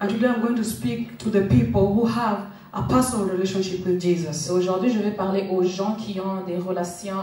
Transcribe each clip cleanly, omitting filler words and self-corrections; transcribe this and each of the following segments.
And today I'm going to speak to the people who have a personal relationship with Jesus. Aujourd'hui, je vais parler aux gens qui ont des relations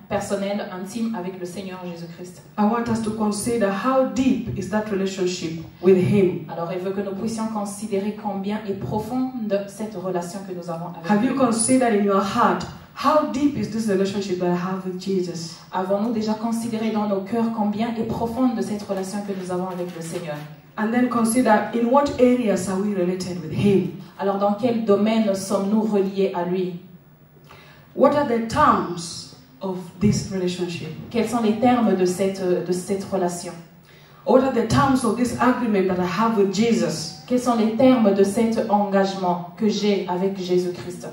personnelles, intimes avec le Seigneur Jésus-Christ. I want us to consider how deep is that relationship with Him. Alors, il veut que nous puissions considérer combien est profonde cette relation que nous avons avec Have lui. you considered in your heart how deep is this relationship that I have with Jesus? Avons-nous déjà considéré dans nos cœurs combien est profonde de cette relation que nous avons avec le Seigneur? And then consider in what areas are we related with Him? Alors, dans quel domaine sommes-nous reliés à lui? What are the terms of this relationship? Quels sont les termes de cette relation? What are the terms of this agreement that I have with Jesus? Quels sont les termes de cet engagement que j'ai avec Jésus-Christ?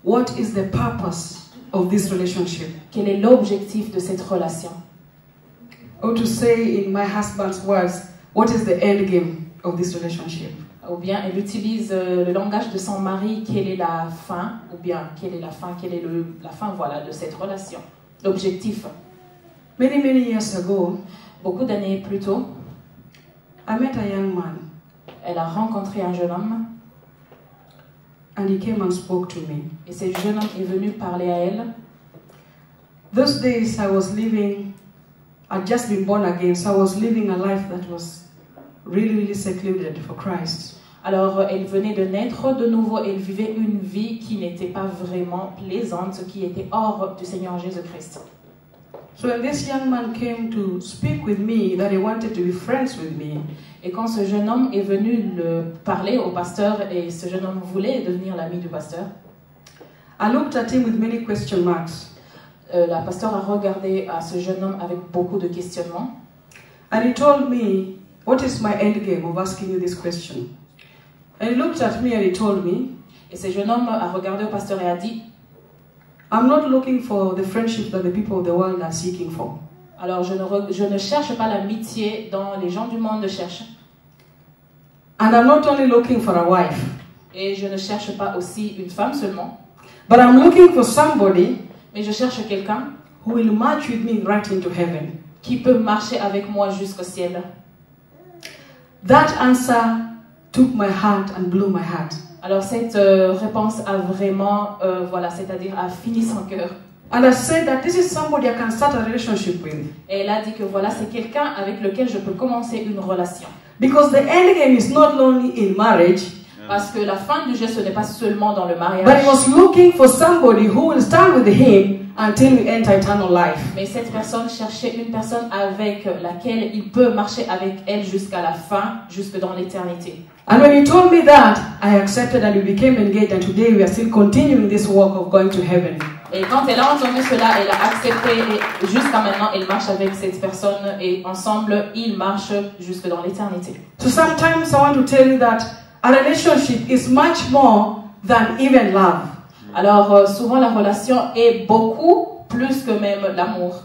What is the purpose of this relationship? Quel est l'objectif de cette relation? Or to say in my husband's words, what is the end game of this relationship? Ou bien elle utilise le langage de son mari, quelle est la fin, ou bien quelle est la fin, la fin voilà, de cette relation, l'objectif. Many years ago, Beaucoup d'années plus tôt, I met a young man elle a rencontré un jeune homme, and he came and spoke to me. et ce jeune homme est venu parler à elle. Those days I was living, I'd just been born again, so I was living a life that was really secluded for Christ. Alors, elle venait de naître de nouveau, elle vivait une vie qui n'était pas vraiment plaisante, qui était hors du Seigneur Jésus-Christ. So when this young man came to speak with me, that he wanted to be friends with me, Et quand ce jeune homme est venu parler au pasteur, et ce jeune homme voulait devenir l'ami du pasteur, I looked at him with many question marks. la pasteur a regardé à ce jeune homme avec beaucoup de questionnements. And he told me, what is my end game of asking you this question? And he looked at me and he told me, Et ce jeune homme a regardé au pasteur et a dit, I'm not looking for the friendship that the people of the world are seeking for. alors je ne cherche pas l'amitié dont les gens du monde cherchent. And I'm not only looking for a wife, Et je ne cherche pas aussi une femme seulement, but I'm looking for somebody mais je cherche quelqu'un who will march with me right into heaven. qui peut marcher avec moi jusqu'au ciel. That answer took my heart and blew my heart. Alors cette réponse a vraiment, voilà, c'est-à-dire a fini son cœur. And I said that this is somebody I can start a relationship with. Et elle a dit que voilà, c'est quelqu'un avec lequel je peux commencer une relation. Because the end game is not only in marriage, Parce que la fin du jeu, ce n'est pas seulement dans le but mariage. he was looking for somebody who will stand with him until we enter eternal life. Mais cette personne cherchait une personne avec laquelle il peut marcher avec elle jusqu'à la fin, jusque dans l'éternité. And when he told me that, I accepted and we became engaged, and today we are still continuing this walk of going to heaven. Et quand elle a entendu cela, elle a accepté et jusqu'à maintenant, elle marche avec cette personne et ensemble, ils marchent jusque dans l'éternité. So sometimes I want to tell you that a relationship is much more than even love. Alors souvent la relation est beaucoup plus que même l'amour.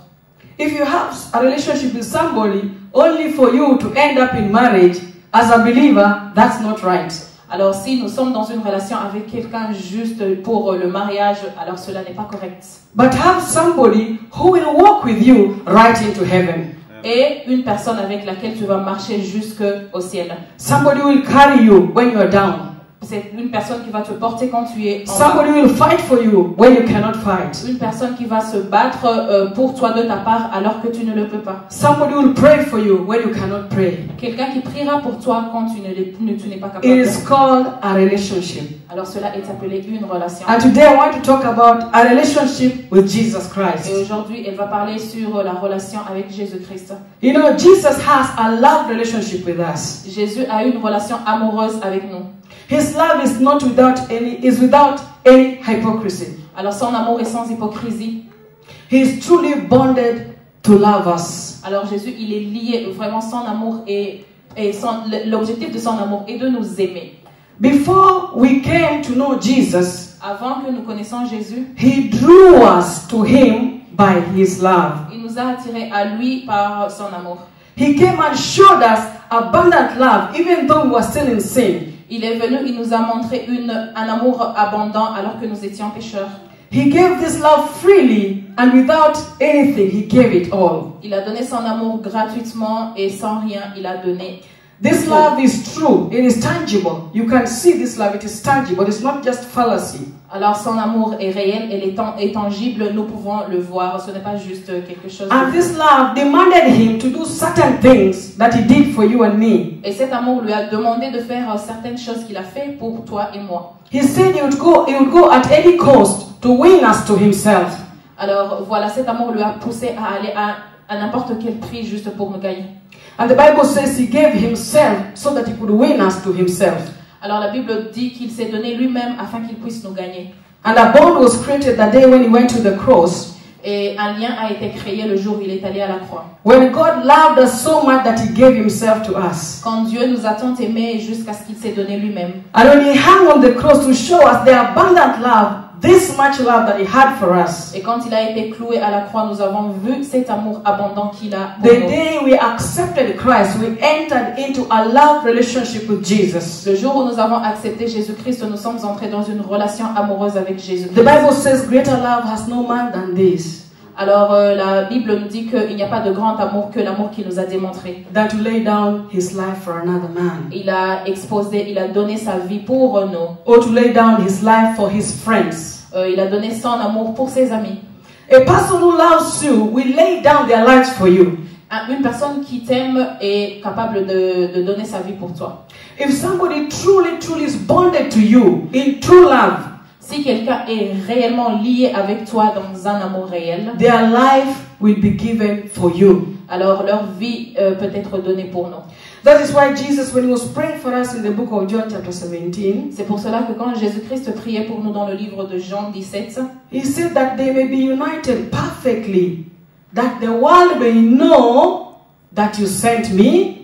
If you have a relationship with somebody only for you to end up in marriage, as a believer, that's not right. Alors si nous sommes dans une relation avec quelqu'un juste pour le mariage, alors cela n'est pas correct. But have somebody who will walk with you right into heaven. Et une personne avec laquelle tu vas marcher jusqu'au ciel. Somebody who will carry you when you are down. C'est une personne qui va te porter quand tu es en bas. Somebody who will fight for you when you cannot fight. Une personne qui va se battre pour toi de ta part alors que tu ne le peux pas. Somebody who will pray for you when you cannot pray. Quelqu'un qui priera pour toi quand tu n'es pas capable. It is called a relationship. Alors cela est appelé une relation. And today I want to talk about a relationship with Jesus Christ. Et aujourd'hui, elle va parler sur la relation avec Jésus-Christ. You know, Jesus has a love relationship with us. Jésus a une relation amoureuse avec nous. His love is not without any hypocrisy. Alors son amour est sans hypocrisie. He is truly bonded to love us. Alors Jésus, il est lié, vraiment son amour et l'objectif de son amour est de nous aimer. Before we came to know Jesus, Avant que nous connaissions Jésus, He drew us to Him by His love. il nous a attirés à lui par son amour. He came and showed us abundant love even though we were still in sin. Il est venu, il nous a montré un amour abondant alors que nous étions pécheurs. He gave this love freely and without anything, He gave it all. Il a donné son amour gratuitement et sans rien, il a donné. This love is true. It is tangible. You can see this love. It is tangible. It's not just fallacy. Alors son amour est réel, elle est tangible, nous pouvons le voir, ce n'est pas juste quelque chose. And this love demanded him to do certain things that he did for you and me. Et cet amour lui a demandé de faire certaines choses qu'il a fait pour toi et moi. He said he would go at any cost to win us to himself. Alors voilà, cet amour lui a poussé à aller à n'importe quel prix juste pour nous gagner. And the Bible says he gave himself so that he could win us to himself. Alors la Bible dit qu'il s'est donné lui-même afin qu'il puisse nous gagner. And a bond was created that day when he went to the cross. Et un lien a été créé le jour où il est allé à la croix. When God loved us so much that he gave himself to us. Quand Dieu nous a tant aimés jusqu'à ce qu'il s'est donné lui-même. And when he hung on the cross to show us the abundant love, this much love that he had for us. Et quand il a été cloué à la croix, nous avons vu cet amour abondant qu'il a pour The nous. day we accepted Christ, we entered into a love relationship with Jesus. Le jour où nous avons accepté Jésus-Christ, nous sommes entrés dans une relation amoureuse avec Jésus-Christ. The Bible says greater love has no man than this. Alors la Bible nous dit qu'il n'y a pas de grand amour que l'amour qu'il nous a démontré. Than to lay down his life for another man. Il a exposé, il a donné sa vie pour nous. Or to lay down his life for his friends. Il a donné son amour pour ses amis. A person who loves you will lay down their lives for you. Une personne qui t'aime est capable de donner sa vie pour toi. If somebody truly is bonded to you in true love, si quelqu'un est réellement lié avec toi dans un amour réel, their life will be given for you. Alors leur vie peut être donnée pour nous. That is why Jesus, when he was praying for us in the book of John chapter 17, c'est pour cela que quand Jésus-Christ priait pour nous dans le livre de Jean 17, he said that they may be united perfectly, that the world may know that you sent me.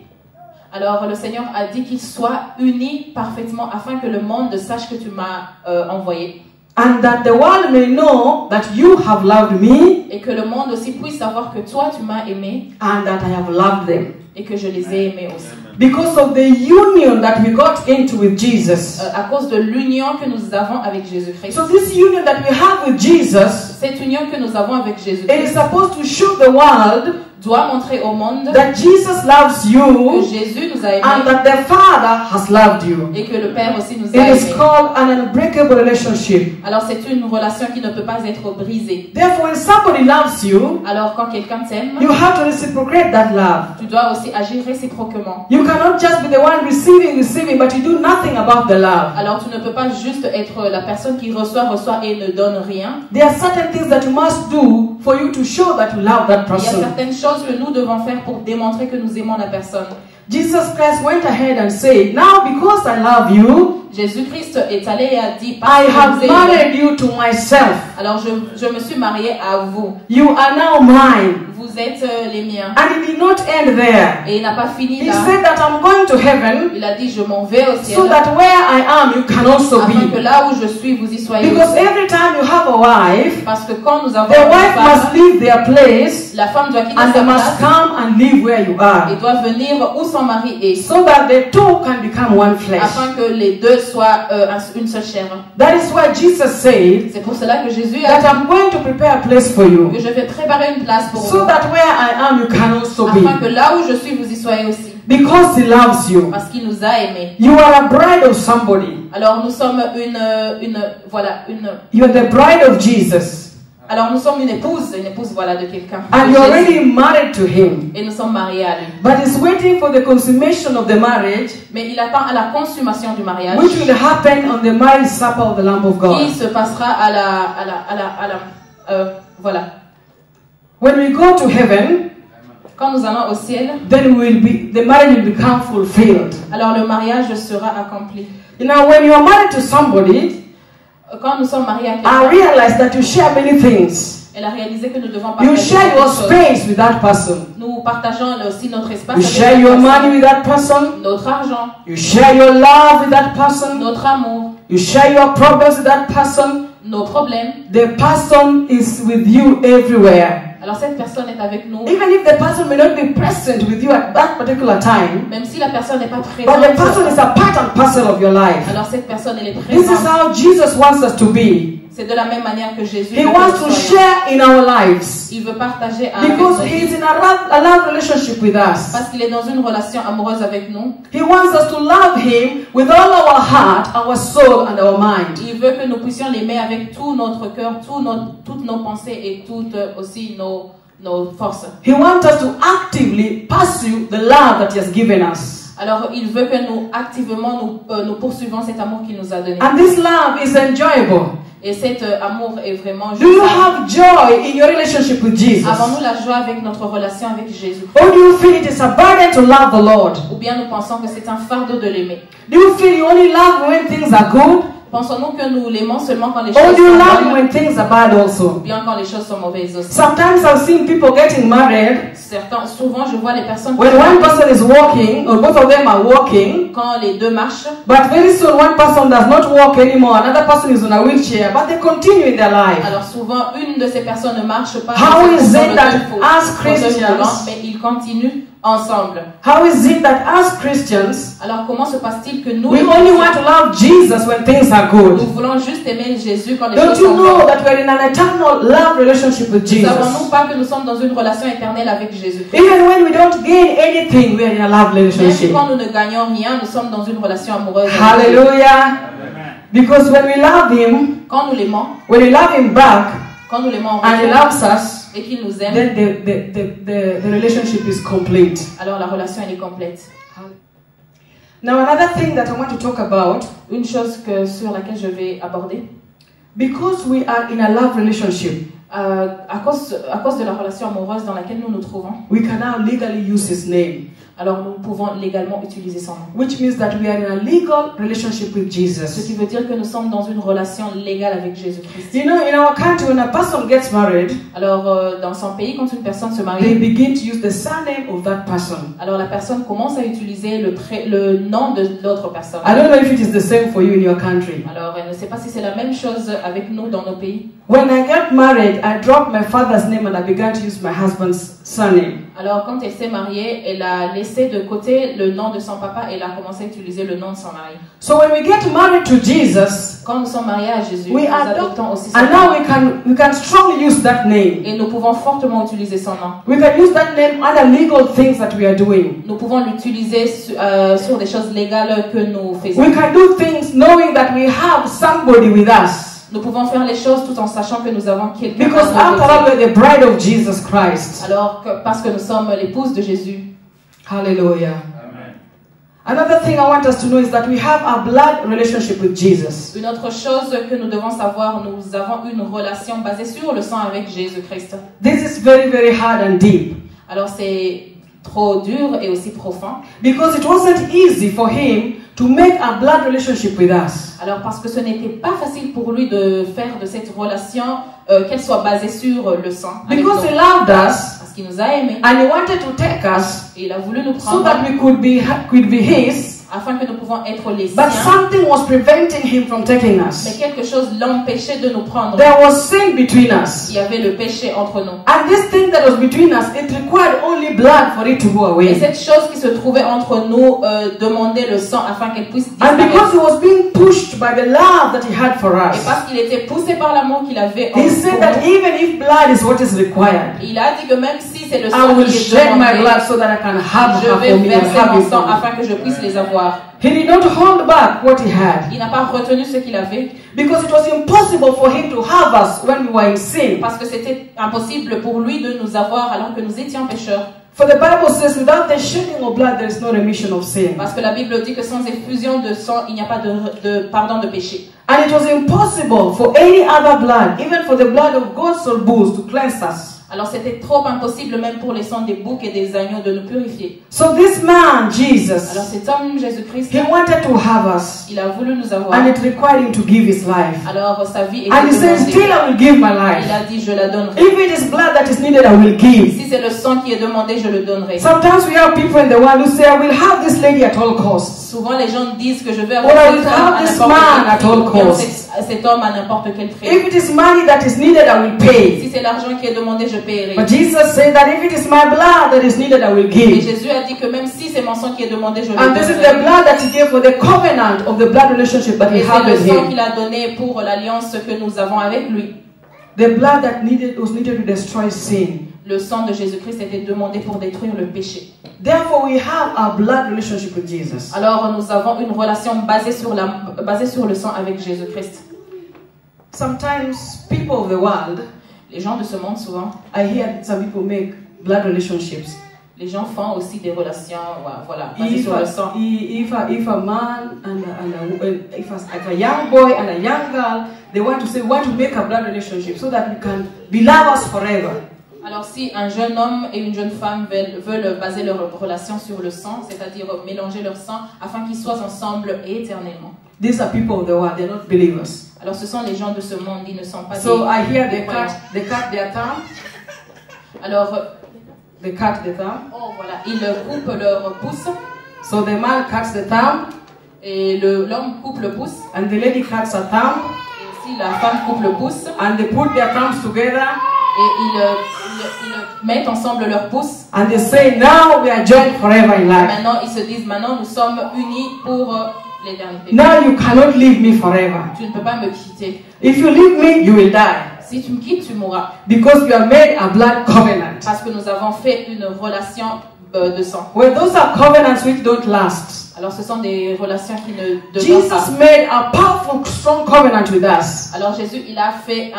Alors le Seigneur a dit qu'ils soient unis parfaitement afin que le monde sache que tu m'as envoyé. And that the world may know that you have loved me. Et que le monde aussi puisse savoir que toi tu m'as aimé. And that I have loved them. Et que je les ai aimés aussi. Because of the union that we got into with Jesus. À cause de l'union que nous avons avec Jésus-Christ. So this union that we have with Jesus, cette union que nous avons avec Jésus-Christ, it is supposed to show the world doit montrer au monde that Jesus loves you, que Jésus nous a aimés, and that the Father has loved you. Et que le Père aussi nous a It aimés. is called an unbreakable relationship. Alors c'est une relation qui ne peut pas être brisée. Therefore, when somebody loves you, alors quand quelqu'un t'aime, you have to reciprocate that love. Tu dois aussi agir réciproquement. You cannot just be the one receiving, but you do nothing about the love. Alors tu ne peux pas juste être la personne qui reçoit et ne donne rien. There are certain things that you must do for you to show that you love that person. Il y a certaines choses que nous devons faire pour démontrer que nous aimons la personne. Jesus Christ went ahead and said, now because I love you, Jésus-Christ est allé et a dit, I have married you to myself. Alors je me suis marié à vous. You are now mine. Vous êtes les miens. And it did not end there. Et il n'a pas fini He là. said that I'm going to heaven. Il a dit, je m'en vais au ciel. So that where I am, you can also afin be. que là où je suis, vous y soyez. Because aussi. every time you have a wife, parce que quand nous avons the wife femme, must leave their place, la femme doit quitter and sa they must place, come and live where you are. Et doit venir où son mari est. So that the two can become one flesh. Afin que les deux soient une seule chair. That is why Jesus said, c'est pour cela que Jésus a that I'm going to prepare a place for you. Que je vais préparer une place pour vous. So that where I am, you can also be. Afin que là où je suis, vous y soyez aussi. Because he loves you. Parce qu'il nous a aimés. You are a bride of somebody. Alors nous sommes une. You are the bride of Jesus. Alors nous sommes une épouse voilà de quelqu'un. And you're already married to him. Et nous sommes mariés à lui. But he's waiting for the consummation of the marriage. Mais il attend à la consommation du mariage. Which will happen on the marriage supper of the Lamb of God. Qui se passera à la voilà. When we go to heaven, quand nous allons au ciel, then the marriage will become fulfilled. Alors le mariage sera accompli. You know, when you are married to somebody, quand nous sommes mariés à quelqu'un, I realize that you share many things. Elle a réalisé que nous devons partager. You share your space with that person. Nous partageons aussi notre espace. You share your money with that person. Notre argent. You share your love with that person. Notre amour. You share your problems with that person. Nos problèmes. The person is with you everywhere. Alors cette personne est avec nous. Even if the person may not be present with you at that particular time, même si la personne n'est pas présente, but the person is a part and parcel of your life. Alors cette personne elle est présente. This is how Jesus wants us to be. C'est de la même manière que Jésus He veut wants que to nous soyons. share in our lives. Il veut partager avec Because nous. He's in a love relationship with us. Parce qu'il est dans une relation amoureuse avec nous. He wants us to love Him with all our heart, our soul, and our mind. Il veut que nous puissions l'aimer avec tout notre cœur, toutes nos pensées et toutes aussi nos forces. He wants us to actively pursue the love that He has given us. Alors, il veut que nous activement nous poursuivons cet amour qu'il nous a donné. And this love is enjoyable. Et cet amour est vraiment Do you juste. have joy in your relationship with Jesus? Avons-nous la joie avec notre relation avec Jésus? Or do you feel it is a burden to love the Lord? Ou bien nous pensons que c'est un fardeau de l'aimer? Do you feel you only love when things are good? Pensons-nous que nous l'aimons seulement quand les Or choses do you sont love Him bonnes, when things are bad ou also? bien quand les choses sont mauvaises aussi? Sometimes I've seen people getting married. Souvent, je vois les personnes When one person is walking, or both of them are walking, quand les deux marchent, but very soon one person does not walk anymore, another person is on a wheelchair, but they continue in their life. alors souvent une de ces personnes ne marche pas. How dans is le it that fauteuil as fauteuil Christians- roulant, mais ils continuent ensemble. How is it that as Christians, Alors comment se passe-t-il que nous, we only want to love Jesus when things are nous good? voulons juste aimer Jésus quand les Don't choses you sont know bonnes? that we're in an eternal love relationship with Ne savons-nous Jesus? pas que nous sommes dans une relation éternelle avec Jésus? Even when we don't gain anything, we're in a love Même relationship. quand nous ne gagnons rien, nous sommes dans une relation amoureuse avec Jésus. Hallelujah. Because when we love Him, Quand nous l'aimons, when we love Him back, quand nous l'aimons en and He retour, loves us, et qu'il nous aime, then the relationship is complete. alors la relation elle est complète. Now, another thing that I want to talk about, Une chose sur laquelle je vais aborder, because we are in a love relationship, à cause de la relation amoureuse dans laquelle nous nous trouvons, we can now legally use His name, alors nous pouvons légalement utiliser son nom. which means that we are in a legal relationship with Ce Jesus. qui veut dire que nous sommes dans une relation légale avec Jésus-Christ. You know, in our country, when a person gets married, Alors, dans son pays, quand une personne se they marie, begin to use the surname of that person. alors la personne commence à utiliser le nom de l'autre personne. I don't know if it is the same for you in your country. Alors, elle ne sait pas si c'est la même chose avec nous dans nos pays. When I got married, I dropped my father's name and I began to use my husband's surname. Alors, quand elle s'est mariée, elle a laissé de côté le nom de son papa et elle a commencé à utiliser le nom de son mari. So when we get married to Jesus, Quand nous sommes mariés à Jésus, we nous adopt, adoptons aussi son and now nom. we can strongly use that name. Et nous pouvons fortement utiliser son nom. We can use that name on other legal things that we are doing. Nous pouvons l'utiliser sur des choses légales que nous faisons. We can do things knowing that we have somebody with us. Nous pouvons faire les choses tout en sachant que nous avons quelqu'un Because à nos after all, côtés. we're the bride of Jesus Christ. Alors, parce que nous sommes l'épouse de Jésus. Hallelujah. Another thing I want us to know is that we have a blood relationship with Jesus. Une autre chose que nous devons savoir, nous avons une relation basée sur le sang avec Jésus-Christ. This is very, very hard and deep. Alors c'est trop dur et aussi profond. Because it wasn't easy for him to make a blood relationship with us. Alors parce que ce n'était pas facile pour lui de faire de cette relation qu'elle soit basée sur le sang. avec Because nous. he loved us Parce qu'il nous a aimés. and he wanted to take us Et il a voulu nous so prendre that we could be his. afin que nous pouvons être les But siens. something was preventing him from taking Mais us. quelque chose l'empêchait de nous prendre. There was sin between us. Il y avait le péché entre nous. And this thing that was between us, it required only blood for it to go Et away. cette chose qui se trouvait entre nous demandait le sang afin qu'elle puisse And because disparaître. he was being pushed by the love that he had for Et us, parce qu'il était poussé par l'amour qu'il avait en he said pour that nous, even if blood is what is required, il a dit que même si c'est le I sang will qui est shed my demandé, blood so that I can have je her vais for me and verser have mon it sang for me. afin que je puisse les avoir. He did not hold back what he had Il n'a pas retenu ce qu'il avait because it was impossible for him to have us when we were in sin. parce que c'était impossible pour lui de nous avoir alors que nous étions pécheurs. For the Bible says, without the shedding of blood, there is no remission of sin. Parce que la Bible dit que sans effusion de sang, il n'y a pas de pardon de péché. And it was impossible for any other blood, even for the blood of goats or bulls, to cleanse us. Alors c'était trop impossible même pour les sangs des boucs et des agneaux de nous purifier. So this man, Alors Jesus, cet homme, Jésus-Christ, he wanted to have us, il a voulu nous avoir. and it required him to give his life. Alors sa vie était And he said, demandée. still I will give my Il life. a dit, je la donnerai. If it is blood that is needed, I will give. Si c'est le sang qui est demandé, je le donnerai. Sometimes we have people in the world who say, I will have this lady at all costs. Souvent, les gens disent que je veux Or I will have this man at all costs. cet homme à n'importe quel prix. If it is money that is needed, I will pay. Si c'est l'argent qui est demandé, je paierai. But Jesus said that if it is my blood that is needed, I will Et give. Jésus a dit que même si c'est mon sang qui est demandé, je le And this is the donnerai. blood that he gave for the covenant of the blood relationship that we Et have c'est le with sang him. qu'il a donné pour l'alliance que nous avons avec lui. The blood that was needed to destroy sin. Le sang de Jésus-Christ était demandé pour détruire le péché. Therefore, we have our blood relationship with Jesus. Alors nous avons une relation basée sur le sang avec Jésus-Christ. Sometimes people of the world, Les gens de ce monde, souvent, I hear some people make blood relationships. les gens font aussi des relations voilà, basées sur le sang. If a man if a young boy and a young girl, they want to make a blood relationship so that we can be lovers forever. Alors si un jeune homme et une jeune femme veulent baser leur relation sur le sang, c'est-à-dire mélanger leur sang afin qu'ils soient ensemble éternellement. These are people of the world, they're not believers. Alors ce sont les gens de ce monde, ils ne sont pas So I hear des they croyants. cut their thumb. Alors, They cut the thumb. oh, voilà, ils coupent leur pouce So the man cuts the thumb, et l'homme coupe le pouce and the lady cuts her thumb, et aussi la femme coupe le pouce and they put their thumbs together, et ils mettent ensemble leurs pouces. and they say, now we are joined forever in life. Maintenant, ils se disent, maintenant nous sommes unis pour l'éternité. Now you cannot leave me forever. Tu ne peux pas me quitter. If you leave me, you will die. Si tu me quittes, tu mourras. Because you have made a blood covenant. Parce que nous avons fait une relation de sang. Well, those are covenants which don't last. Alors ce sont des relations qui ne demeurent Jesus pas. made a powerful, strong covenant with us. Alors Jésus, il a fait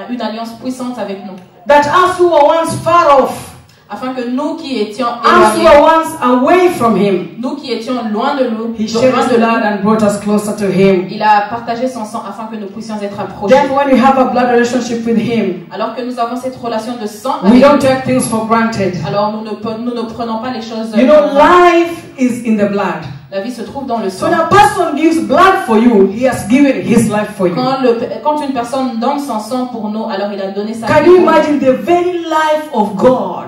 une alliance puissante avec nous. That us who were once far off, Afin que nous qui étions us who éloignés, were once away from him, nous qui étions loin de nous, he shed his blood and brought us closer to him. il a partagé son sang afin que nous puissions être approchés. Then when we have a blood relationship with him, Alors que nous avons cette relation de sang, we avec don't lui, take things for granted. alors nous ne prenons pas les choses. You know, life is in the blood. La vie se trouve dans le sang. When a person gives blood for you, he has given his life for you. Quand une personne donne son sang pour nous, alors il a donné sa Can vie you pour nous. imagine the very life of God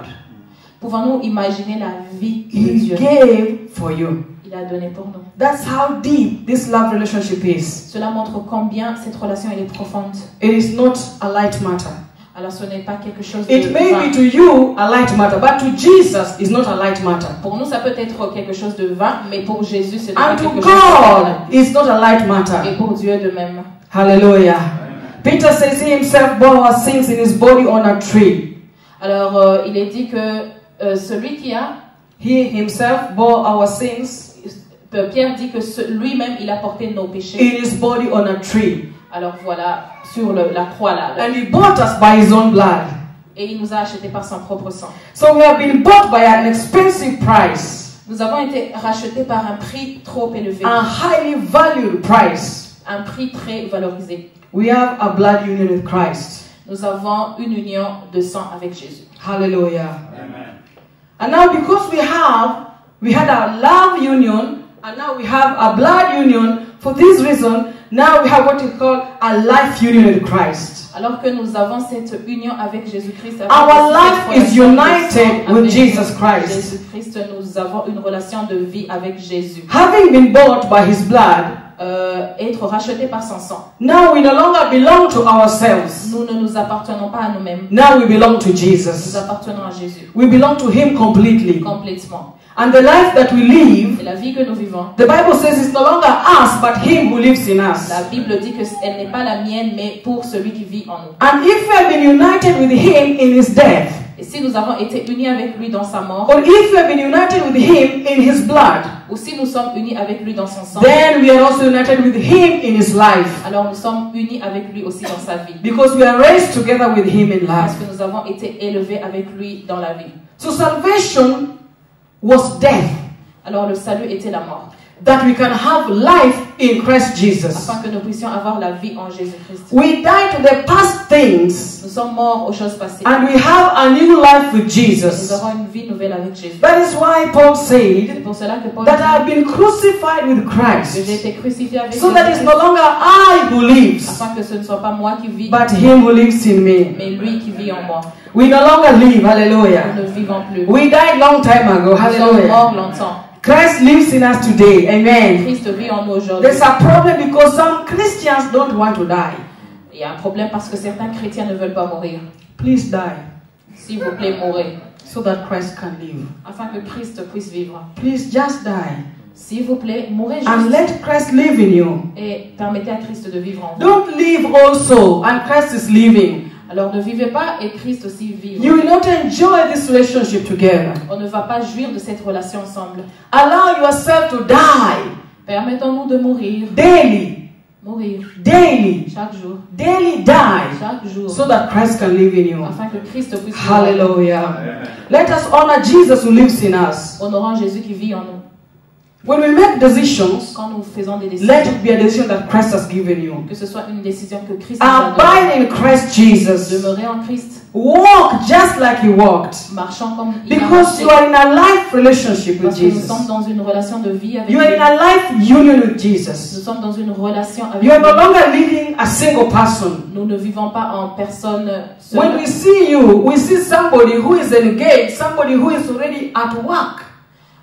Pouvons-nous imaginer la vie de he Dieu gave for you? il a donné pour nous? That's how deep this love relationship is. Cela montre combien cette relation elle est profonde. It is not a light matter. Alors ce n'est pas quelque chose It de may vain. be to you a light matter, but to Jesus is not a light matter. Pour nous, ça peut être quelque chose de vain, mais pour Jésus, c'est pas And to quelque chose de vain. God is not a light matter. Et pour Dieu de même. Hallelujah. Peter says he himself bore our sins in his body on a tree. Alors, il est dit que celui qui a, He himself bore our sins Pierre dit que lui-même, il a porté nos péchés. in his body on a tree. Alors voilà, sur la croix là. And he bought us by his own blood. Et il nous a achetés par son propre sang. So we have been bought by an expensive price, Nous avons été rachetés par un prix trop élevé. a highly valued price. Un prix très valorisé. We have a blood union with Christ. Nous avons une union de sang avec Jésus. Hallelujah. Amen. And now because we had our love union, and now we have a blood union, for this reason, now we have what we call a life union with Christ. Alors que nous avons cette union avec Jésus-Christ, Our life is united with Jesus Christ. Jésus-Christ, nous avons une relation de vie avec Jésus. Having been bought by his blood, Être racheté par son sang. now we no longer belong to ourselves. Nous ne nous appartenons pas à nous-mêmes. Now we belong to Nous Jesus. appartenons à Jésus We belong to him completely. complètement. And the life that we live, Et la vie que nous vivons, the Bible says it's no longer us, but him who lives in us. la Bible dit que elle n'est pas la mienne, mais pour celui qui vit en nous. And if we have been united with him in his death, Et si nous avons été unis avec lui dans sa mort, or if we have been united with him in his blood, ou si nous sommes unis avec lui dans son sang, then we are also united with him in his life. alors nous sommes unis avec lui aussi dans sa vie. Because we are raised together with him in Parce life. que nous avons été élevés avec lui dans la vie. So salvation was death, Alors le salut était la mort, that we can have life in Christ Jesus. afin que nous puissions avoir la vie en Jésus-Christ. We die to the past things, Nous sommes morts aux choses passées. and we have a new life with Nous Jesus. avons une vie nouvelle avec Jésus. That is why Paul C'est said pour cela que Paul that I have dit been crucified with que j'ai Christ, été crucifié avec so that it's Jésus, no longer I who lives, afin que ce ne soit pas moi qui vis, but him who lives in me. mais lui qui vit en moi. We no longer live, Nous hallelujah. ne vivons plus. We died long time ago, Nous sommes morts hallelujah. longtemps. Christ lives in us today. Amen. Christ vit en nous aujourd'hui. There's a problem because some Christians don't want to die. Il y a un problème parce que certains chrétiens ne veulent pas mourir. Please die. S'il vous plaît, mourrez. So that Christ can live. Afin que Christ puisse vivre. Please just die. S'il vous plaît, mourrez juste. And let Christ live in you. Et permettez à Christ de vivre en vous. Don't live also and Christ is living. Alors ne vivez pas et Christ aussi vive. You will not enjoy this relationship together. On ne va pas jouir de cette relation ensemble. Allow yourself to die. Permettons-nous de mourir. Daily. Mourir. Daily. Chaque jour. Daily die. Chaque jour. So that Christ can live in you. Afin que Christ puisse vivre. Hallelujah. Let us honor Jesus who lives in us. Honorons Jésus qui vit en nous. When we make decisions, Quand nous faisons des décisions, let it be a decision that Christ has given you. que ce soit une décision que Christ nous a donnée. Abide in Christ Jesus. Demeurer en Christ. Walk just like he walked. Marchant comme il a Because marché. you are in a life relationship with Parce que nous Jesus. sommes dans une relation de vie avec You are lui. in a life union with Nous Jesus. sommes dans une relation avec You are no lui. longer living a single person. Nous ne vivons pas en personne When seule. we see you, we see somebody who is engaged, somebody who is already at work,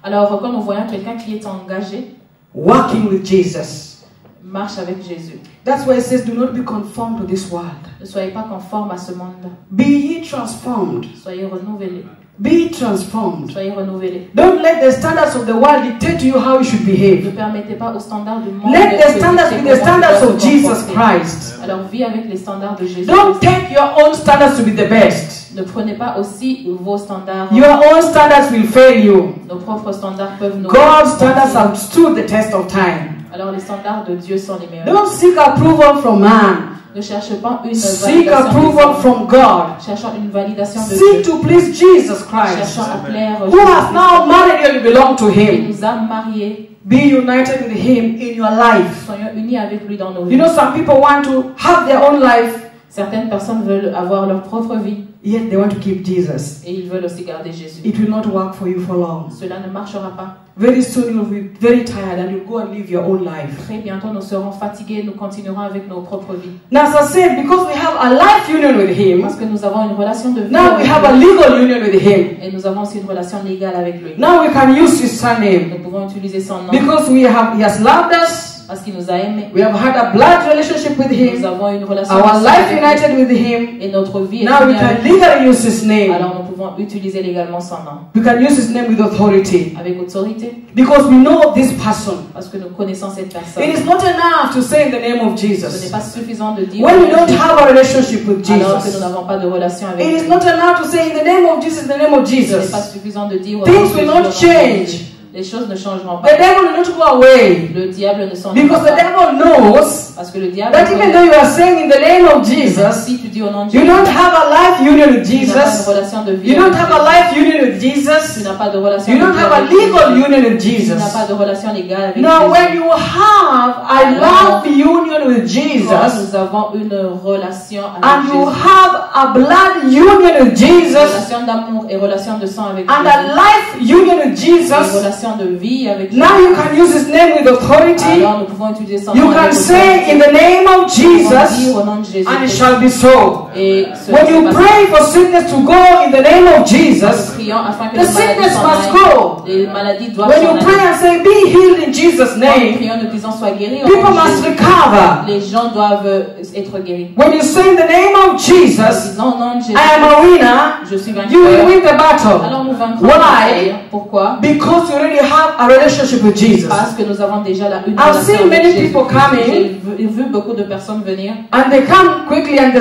Alors quand nous voyons quelqu'un qui est engagé, working with Jesus. marche avec Jésus. That's why it says, do not be conformed to this world. Ne soyez pas conformes à ce monde. Be ye transformed. Soyez renouvelés. Be transformed. Soyez renouvelés. Don't let the standards of the world dictate to you how you should Ne behave. permettez pas aux standards du monde. Let the de standards dicter be the comment tu standards dois of te Jesus comporter. Christ. Alors vis avec les standards de Jésus. Don't take your own standards to be the best. Ne prenez pas aussi vos standards. Your own standards will fail you. Nos propres standards peuvent nous. God's standards have stood the test of time. Alors les standards de Dieu sont les meilleurs. Don't seek approval from man. Ne cherche pas une Seek validation approval des hommes. from God. Cherchons une validation de Seek Dieu. to please Jesus Christ, Cherchons à plaire who has now married you and you belong to Il Him. nous a mariés. Be united with Him in your life. Soyons unis avec lui dans nos You vies. know, some people want to have their own life, Certaines personnes veulent avoir leur propre vie yet they want to keep Jesus. et ils veulent aussi garder Jésus. It will not work for you for long. Cela ne marchera pas. Very soon you'll be very tired and you'll go and live your own life. Très bientôt nous serons fatigués, nous continuerons avec nos propres vies. Now, as I said, because we have a life union with Him, Parce que nous avons une relation de vie now we avec have a lui legal union with Him. et nous avons aussi une relation légale avec lui. Now we can use His surname Nous pouvons utiliser son nom because He has loved us. parce qu'il nous a aimés. We have had a blood relationship with Nous Him. avons une relation Our avec life lui united with Him. et notre vie est Now we unie can avec lui. legally use His name. Alors nous pouvons utiliser légalement son nom We can use His name with authority avec autorité because we know this person. parce que nous connaissons cette personne. It is not enough to say in the name of Ce n'est Jesus pas suffisant de dire when we don't have a relationship with alors que nous Jesus. n'avons pas de relation avec It is lui. not enough to say in the name of Jesus, in the name of Ce n'est Jesus. pas suffisant de dire Things will not change. les choses ne changeront The pas. devil will not go away Le diable ne s'en because the ira pas. devil knows Parce que le diable that even though you are saying in the name of Jesus, si tu dis au nom de you Jésus, don't have a life union with tu n'as pas Jesus. de relation de vie You don't avec have a Jésus. life union with Tu Jesus. n'as pas de relation You de don't vie have a avec legal Jésus. union with Tu n'as Jesus. pas de relation légale avec Now, Jésus. when you have a love union with Quand Jesus nous avons une relation avec and you Jésus, have a blood union with Jesus relation d'amour et relation de sang avec and Jésus, a life union with et Jesus, relation de vie avec Jésus, now you can use His name with authority. alors nous pouvons utiliser son You nom can avec say autorité. in the name of Nous pouvons dire Jesus au nom de Jésus and it shall be so. et cela When se you passe. pray for sickness to go in the name of Nous Jesus, prions afin que the les maladies sickness s'en must aillent. go. Les maladies doivent When s'en you pray aller. and say, be healed in Jesus' Quand nous name, prions, nous disons sois guéri au people nom de must Jésus. recover. Les gens doivent être guéris. When you say in the name of Nous Jesus, disons au nom de Jésus, I am a winner, je suis you will vainqueur. win the battle. Alors nous vaincrons. Why? la bataille. Pourquoi? Because you already have a relationship with Jesus. Parce que nous avons déjà une I've relation seen avec many Jésus. people coming. J'ai vu beaucoup de personnes venir. And they come quickly and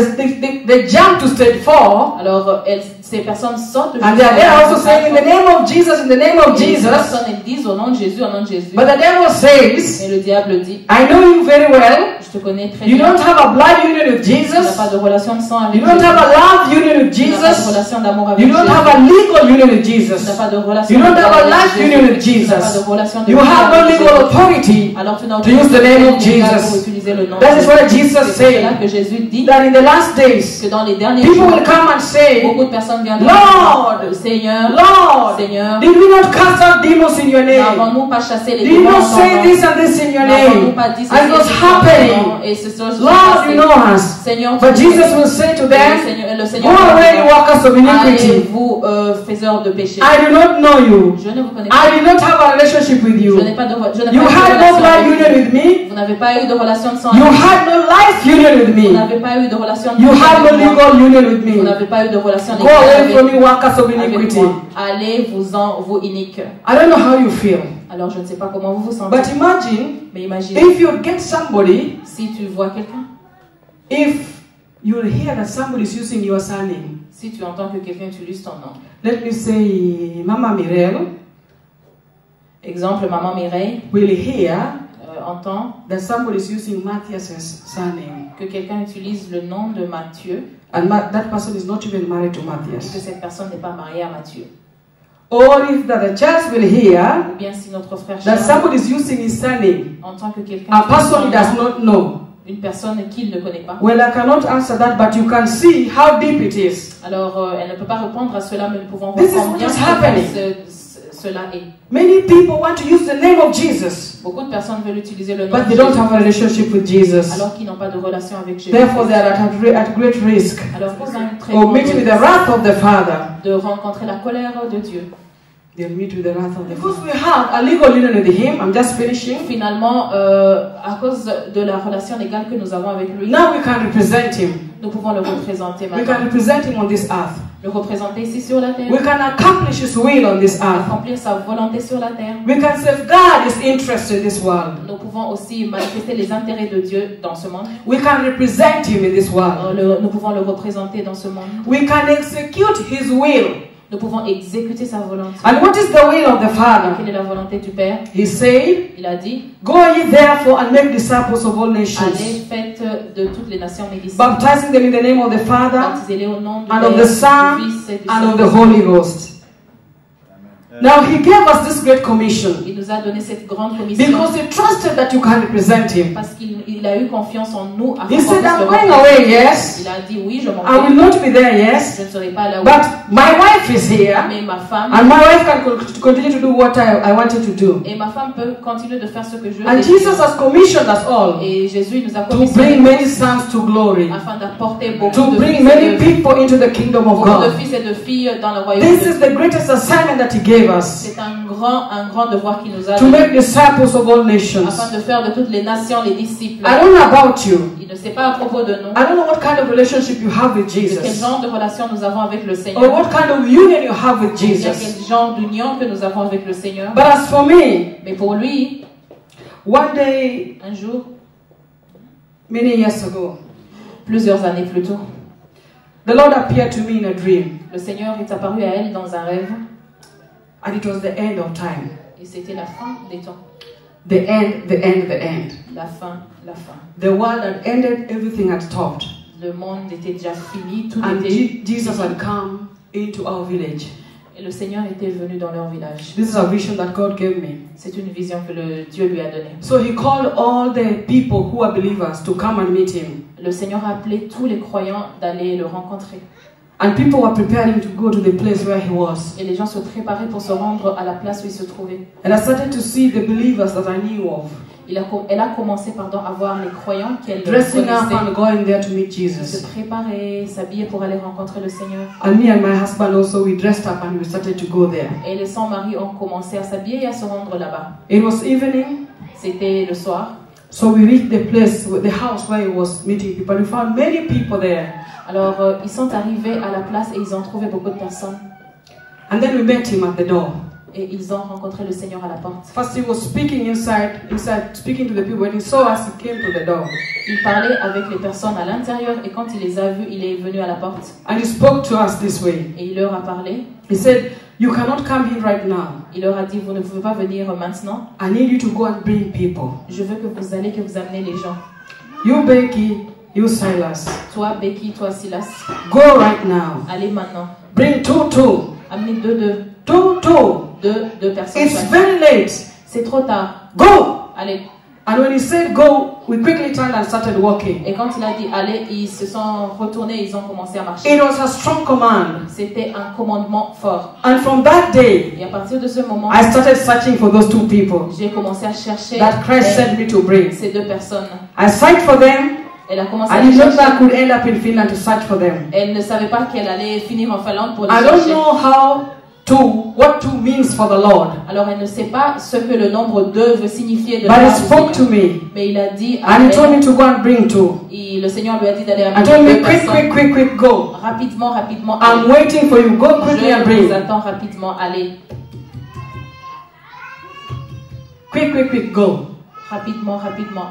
they jump to stage 4. Alors ces personnes sortent de And they are there also saying in the name of Jesus, in the name of Et les Jesus. personnes elles disent au nom de Jésus, au nom de Jésus. But the devil says, Et le diable dit, I know you very well. je te connais très You bien. don't have a blood union with Tu n'as Jesus. pas de relation de sang avec You don't Jésus. have a love union with Tu n'as pas de Jesus. relation d'amour avec You don't Jésus. have a legal union with Tu Jesus. n'as pas de relation You don't légale have a avec life Jésus. union with Tu n'as pas Jesus. de relation de You vie have no avec legal Jésus. authority Alors tu n'as to use the name of légale Jesus. pour utiliser utiliser le nom. That is what Jesus C'est said. là que Jésus dit That in the last days, que dans les derniers people jours, will come and say, beaucoup de personnes viendront. Lord, Seigneur, Lord, Seigneur, did we not cast out demons in your name? n'avons-nous pas chassé les Did you démons not en ton say nom? this and this in your N'avons-nous name? pas dit ceci And it was et ceci en ton happening. nom? Et c'est ce qui Lord, you know us. Seigneur, But tu Jesus sais. will say to Le them, Seigneur go away, you workers of iniquity. allez, vous faiseurs de péché. I do not know you. Je ne vous connais I pas. did not have a relationship with you. Je n'ai pas de You had no blood union with me. Vous n'avez pas eu de relation de sang. You had no life union with Vous me. n'avez pas eu de relation de You had no avec moi. legal union with Vous me. n'avez pas eu de relation Go away avec from me, workers of avec iniquity. moi. Allez, vous iniques. I don't know how you feel. Alors je ne sais pas comment vous vous sentez. But imagine Mais imaginez if you get somebody, si tu vois quelqu'un, if you hear that somebody is using your surname. si tu entends que quelqu'un utilise ton nom. Let me say, Mama Mirel Exemple, maman Mireille will hear entend that somebody is using Matthias' surname. que quelqu'un utilise le nom de Matthieu And that person is not even married to et que Matthias. cette personne n'est pas mariée à Matthieu. Or if that the church will hear Ou bien si notre frère that Charles somebody is using his surname, entend que quelqu'un a utilise person son he does nom, not know. une personne qu'il ne connaît pas. Well, I cannot answer that, but you can see how deep it is. Alors elle ne peut pas répondre à cela, mais nous pouvons This voir is combien what is happening. cela est. Many people want to use the name of Jesus, Beaucoup de personnes veulent utiliser le nom but de they don't Jésus, have a relationship with Jesus. alors qu'ils n'ont pas de relation avec Jésus. Therefore, they are at great risk Alors ils ont une très of grande meeting with the risque wrath of the Father. de rencontrer la colère de Dieu. They'll meet with the wrath of the Father. Because we have a legal union with him, I'm just finishing. Finalement, à cause de la relation légale que nous avons avec lui, Now we can represent him. nous pouvons le représenter We maintenant. can represent him on this earth. Le représenter ici sur la terre, We can accomplish his will on this earth. accomplir sa volonté sur la terre. We can safeguard his interest in this world. Nous pouvons aussi manifester les intérêts de Dieu dans ce monde. We can represent him in this world. Nous pouvons le représenter dans ce monde. We can execute his will. Nous pouvons exécuter sa volonté. And what is the will of the Et Father? quelle est la volonté du Père? He said, Il a dit, go ye therefore and make disciples of all allez, nations, faites de toutes les nations mes disciples. baptizing them in the name of the Father Baptisez-les au nom du and Père, of the du Son Fils et du and of the Saint-Esprit. Holy Ghost. Now he gave us this great commission Il nous a donné cette grande commission because he trusted that you can represent him. parce qu'il a eu confiance en nous afin He qu'on said, puisse I'm le going représenter. away, yes. Il a dit oui, je m'en I will vais. not be there, yes. Je ne serai pas là où. But my wife is here. Mais ma femme And my wife can continue to do what I wanted to do. et ma femme peut continuer de faire ce que je veux. And Jesus has commissioned us all Et Jésus nous a to commissionné bring many sons to glory, afin d'apporter beaucoup to de bring fils many et de, people into the kingdom of beaucoup de God. fils et de filles dans le royaume This de is the greatest assignment that He gave us, C'est un grand devoir qu'il nous a to donné make disciples of all nations. afin de faire de toutes les nations les disciples. I don't know about you. Il ne sait pas à propos de nous I don't know what kind of relationship you have with de quel Jesus, genre de relation nous avons avec le or Seigneur. what kind of union you have with Il y a Jesus. quel genre d'union que nous avons avec le Seigneur. But as for me, Mais pour lui, one day, un jour, many years ago, plusieurs années plus tôt, the Lord appeared to me in a dream, le Seigneur est apparu à elle dans un rêve and it was the end of time. et c'était la fin des temps. The end, the end, the end. La fin, la fin. The world had ended, everything had stopped. Le monde était déjà fini, tout And était Jesus fini. had come into our village. Et le Seigneur était venu dans leur village. This is a vision that God gave me. C'est une vision que Dieu lui a donnée. So He called all the people who are believers to come and meet Him. Le Seigneur a appelé tous les croyants d'aller le rencontrer. And people were preparing to go to the place where He was. Et les gens se préparaient pour se rendre à la place où il se trouvait. And I started to see the believers that I knew of Elle a commencé à voir les croyants qu'elle dressing up connaissait and going there to meet se Jesus. préparer, s'habiller pour aller rencontrer le Seigneur. And me and my husband also, we dressed up and we started to go there. Et les 100 maris ont commencé à s'habiller et à se rendre là-bas. It was evening, C'était le soir. so we reached the place, the house where He was meeting people. We found many people there. Alors ils sont arrivés à la place et ils ont trouvé beaucoup de personnes. And then we met Him at the door. Et ils ont rencontré le Seigneur à la porte. First He was speaking inside, speaking to the people. When He saw us, He came to the door. Il parlait avec les personnes à l'intérieur et quand il les a vus, il est venu à la porte. And He spoke to us this way. Et il leur a parlé. He said, you cannot come here right now. Il leur a dit, vous ne pouvez pas venir maintenant. I need you to go and bring people. Je veux que vous amenez les gens. You Becky, you Silas, Toi, Becky, toi, Silas, go right now. allez maintenant. Bring two. Amenez deux Two. personnes. It's chacun. very late. C'est trop tard. Go. Allez. And when he said go, we quickly turned and started walking. Et quand il a dit allez, ils se sont retournés, ils ont commencé à marcher. It was a strong command. C'était un commandement fort. And from that day, Et à partir de ce moment, I started searching for those two people j'ai commencé à chercher that Christ sent me to bring. ces deux personnes. I searched for them. Elle a commencé I à did not know I chercher. could end up in Finland to search for them. Elle ne savait pas qu'elle allait finir en Finlande pour les I don't chercher. know what two means for the Lord. Alors elle ne sait pas ce que le nombre 2 veut signifier de But he la spoke to me. Mais il a dit à And he told me elle, to go and bring two. le Seigneur lui a dit d'aller I amener told me, deux personnes. quick, go. Rapidement, I'm waiting for you. Go quickly and Je bring. vous attends rapidement, allez. Quick, go. Rapidement,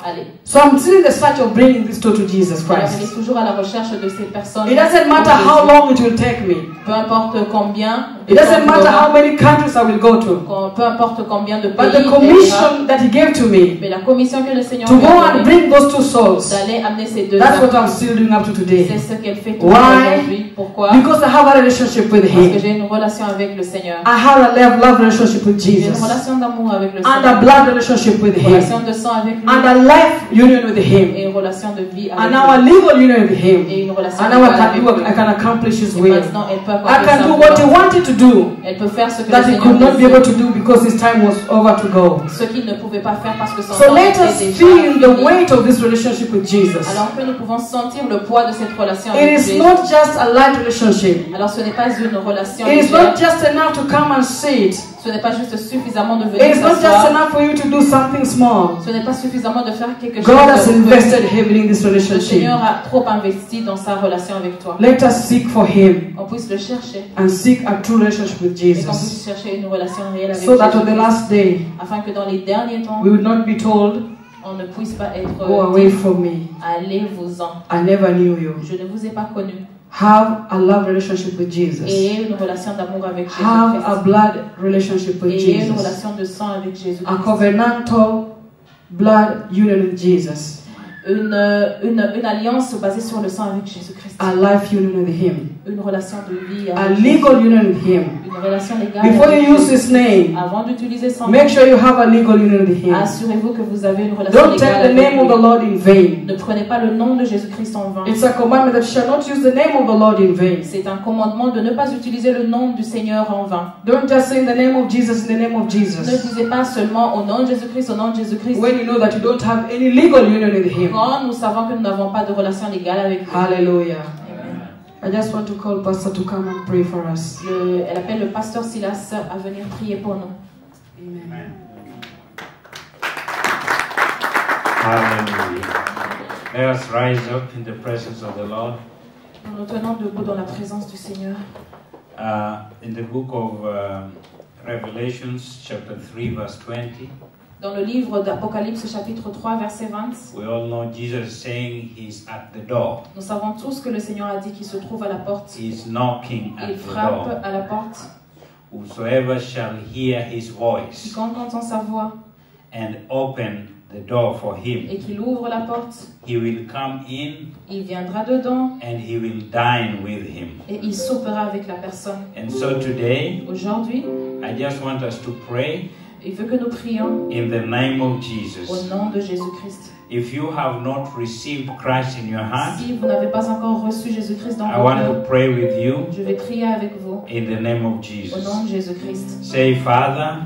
allez. So I'm still in the search of bringing these two to Jesus Alors, elle est Christ. toujours à la recherche de ces personnes. It doesn't matter how long it will take me. Peu importe combien. de It doesn't temps matter il aura, how many countries I will go to. peu importe combien de But pays. the elle ira. commission that he gave to me Mais la commission que le Seigneur to lui go a and donnée, bring those two souls, d'aller amener ces deux that's what âmes, I'm still doing up to today. c'est ce qu'elle fait toujours Why? aujourd'hui. Pourquoi? Because I have a relationship with Parce que him. j'ai une relation avec le Seigneur. I have a love relationship with J'ai une Jesus. relation d'amour avec le And a Seigneur. blood relationship with Une him. relation de sang avec lui. And a life union with him. Et une relation de vie avec And now a lui. legal union with him. Et une relation And de now vie avec lui. I can accomplish his Et will. maintenant, elle peut I accomplir can sa do what he volonté. wanted to do Elle peut faire ce que that le he Seigneur could not be able désire. to do because his time was over to go. Ce qu'il ne pouvait pas faire parce que son So temps let était us déjà feel the fini. weight of this relationship with Jesus. Alors que nous pouvons sentir le poids de cette relation It avec is Jésus. not just a light relationship. Alors ce n'est pas une relation It is légère. not just enough to come and sit. Ce n'est pas juste suffisamment de It venir is not just s'asseoir. enough for you to do something small. Ce n'est pas suffisamment de faire quelque chose God has de invested heavily in this Le relationship. Seigneur a trop investi dans sa relation avec toi. Let us seek for him On puisse le chercher. and seek a true relationship with Et qu'on Jesus. puisse chercher une relation réelle avec So that on the Jésus. last day, Afin que dans les derniers temps, we will not be told, on ne puisse pas être go away from me. allez-vous-en. I never knew you. Je ne vous ai pas connu. Have a love relationship with Jesus. Ayez une relation d'amour avec Have a Jésus-Christ. blood relationship with Ayez une Jesus. relation de sang avec A Jésus-Christ. covenantal blood union with Jesus. Une alliance basée sur le sang avec Jésus-Christ. A life union with him. Une relation de vie A avec legal union with him. une relation légale Before avec you use Jésus. his name, Avant d'utiliser son nom, make sure you have a legal union with him. assurez-vous que vous avez une relation Don't légale take the avec name of the lui. Lord in vain. Ne prenez pas le nom de Jésus-Christ en vain. It's a commandment that you shall not use the name of the Lord in vain. C'est un commandement de ne pas utiliser le nom du Seigneur en vain. Don't just say in the name of Jesus, in the name of Ne Jesus, disez pas seulement au nom de Jésus-Christ, au nom de Jésus-Christ. when you know that you don't have any legal union with him. Quand nous savons que nous n'avons pas de relation légale avec lui. Hallelujah. Amen. I just want to call Pastor to come and pray for us. Elle appelle le pasteur Silas à venir prier pour nous. Amen. Hallelujah. Let us rise up in the presence of the Lord. Nous nous tenons debout dans la présence du Seigneur. In the book of Revelations, chapter 3, verse 20, Dans le livre d'Apocalypse, chapitre 3, verset 20, we all know Jesus is saying he's at the door. nous savons tous que le Seigneur a dit qu'il se trouve à la porte. He's knocking at Il the frappe door. à la porte. Whosoever shall hear his voice Quiconque entend sa voix and open the door for him, et qu'il ouvre la porte, he will come in il viendra dedans and he will dine with him. et il soupera avec la personne. And so today, Aujourd'hui, I just want us to pray il veut que nous prions in the name of au Jesus. nom de Jésus-Christ. If you have not received Christ in your heart, Si vous n'avez pas encore reçu Jésus-Christ dans I votre want cœur, to pray with you je vais prier avec vous in the name of au Jesus. nom de Jésus-Christ. Say, Father,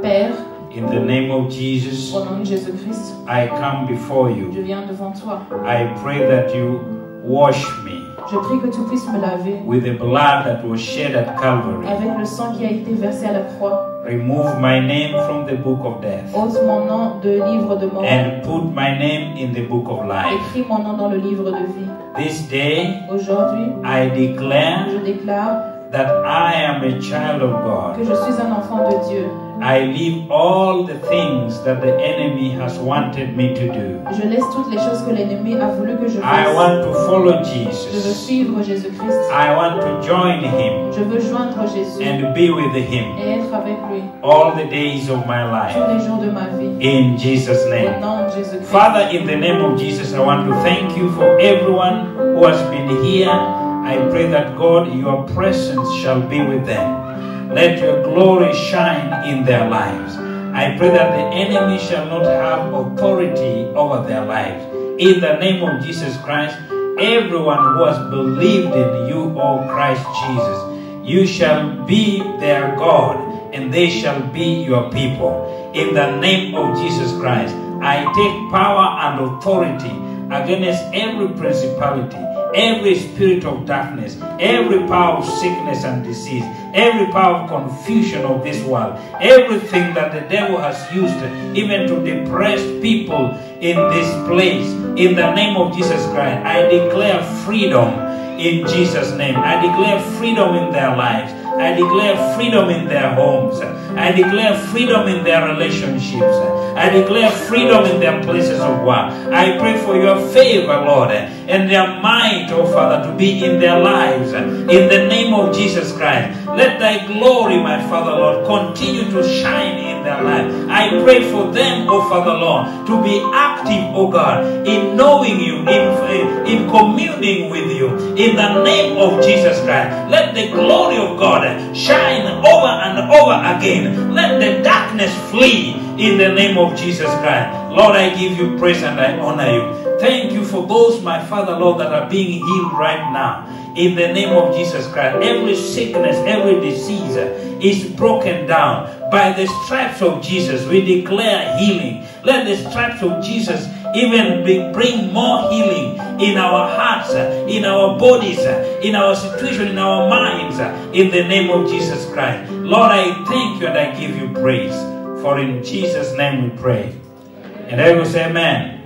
Père, in the name of Jesus, au nom de Jésus-Christ, I come before je you. viens devant toi. I pray that you wash me Je prie que tu puisses me laver with the blood that was shed at Calvary. avec le sang qui a été versé à la croix. Remove my name from the book of death Ôte mon nom de livre de mort. and put my name in the book of life. Écris mon nom dans le livre de vie. This day, Aujourd'hui, I declare je déclare that I am a child of que God. je suis un enfant de Dieu. I leave all the things that the enemy has wanted me to do. Je laisse toutes les choses que l'ennemi a voulu que je I fasse. want to follow Je veux Jesus. suivre Jésus-Christ. I want to join him Je veux joindre Jésus and be with him et être avec lui all the days of my tous life. les jours de ma vie. In Jesus' Au name. nom de Jésus-Christ. Father, in the name of Jesus, I want to thank you for everyone who has been here. I pray that God, your presence shall be with them. Let your glory shine in their lives. I pray that the enemy shall not have authority over their lives. In the name of Jesus Christ, everyone who has believed in you, O Christ Jesus, you shall be their God, and they shall be your people. In the name of Jesus Christ, I take power and authority against every principality, every spirit of darkness, every power of sickness and disease, every power of confusion of this world, everything that the devil has used even to depress people in this place. In the name of Jesus Christ, I declare freedom in Jesus' name. I declare freedom in their lives. I declare freedom in their homes. I declare freedom in their relationships. I declare freedom in their places of work. I pray for your favor, Lord, and their might, oh Father, to be in their lives. In the name of Jesus Christ, let thy glory, my Father, Lord, continue to shine in their life. I pray for them, oh Father, Lord, to be active, oh God, in knowing you, in communing with you. In the name of Jesus Christ, let the glory of God shine over and over again. Let the darkness flee in the name of Jesus Christ. Lord, I give you praise and I honor you. Thank you for those, my Father, Lord, that are being healed right now. In the name of Jesus Christ, every sickness, every disease is broken down. By the stripes of Jesus, we declare healing. Let the stripes of Jesus even bring more healing in our hearts, in our bodies, in our situation, in our minds, in the name of Jesus Christ. Lord, I thank you and I give you praise. For in Jesus' name we pray. And I will say amen.